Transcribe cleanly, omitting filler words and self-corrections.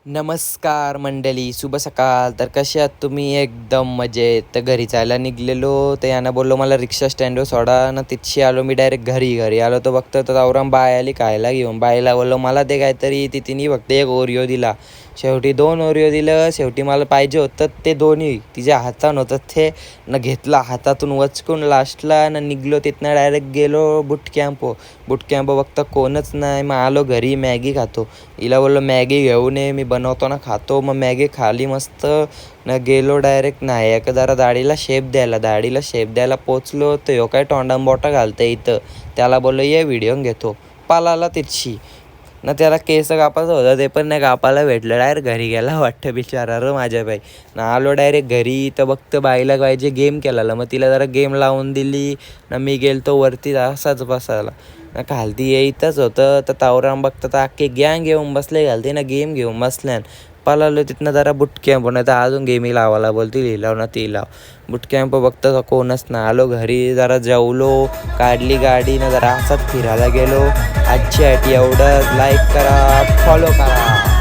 नमस्कार मंडळी, शुभ सकाळ. तर कसे आहात तुम्ही? एकदम मजेत. तर घरी जायला निघलेलो, तर यानं बोललो मला रिक्षा स्टँडवर सोडा ना. तिथशी आलो मी डायरेक्ट घरी आलो तर बघतो तर आवराम बाय आली खायला घेऊन. बाईला बोललो मला ते काहीतरी, ती तिने फक्त एक ओरिओ दिला. शेवटी 2 ओरिओ दिलं. शेवटी मला पाहिजे होतं ते दोन्ही तिच्या हातानं होतं ते न घेतला हातातून वचकून लास्टला न निघलो तिथनं डायरेक्ट गेलो बूट कॅम्प बघता कोणच नाही. मग आलो घरी मॅगी खातो. हिला बोललो मॅगी घेऊन ये, मी बनवतो ना खातो. मग मॅगी खाली मस्त न गेलो डायरेक्ट नाही एक जरा दाढीला शेप द्यायला पोचलो तर ह्यो काय तोंडाम बोटा घालतं इथं. त्याला बोललो ये व्हिडिओ घेतो. पालाला तिथशी ना त्याला केस कापायचं होतं ते पण नाही कापायला भेटलं. डायरेक्ट घरी गेला वाटतं बिचारा र माझ्या बाई. ना आलो डायरेक्ट घरी तर बघतं बाईला पाहिजे गेम केलेला. मग तिला जरा गेम लावून दिली ना. मी गेलतो वरती असाच बसायला ना. खालती यायचंच होतं तर तावराम बघतं तर अख्खे गँग घेऊन बसले. घालते ना गेम घेऊन बसल्यान. पळालो तिथनं जरा बुटकॅम्प नाही तर अजून गेमी लावायला बोलती लिहिलाव ना ती लाव. बुटकॅम्प बघतं तर कोणच ना. आलो घरी जरा जेवलो, काढली गाडी ना जरा असाच फिरायला गेलो. आजची एवढं लाईक करा, फॉलो करा.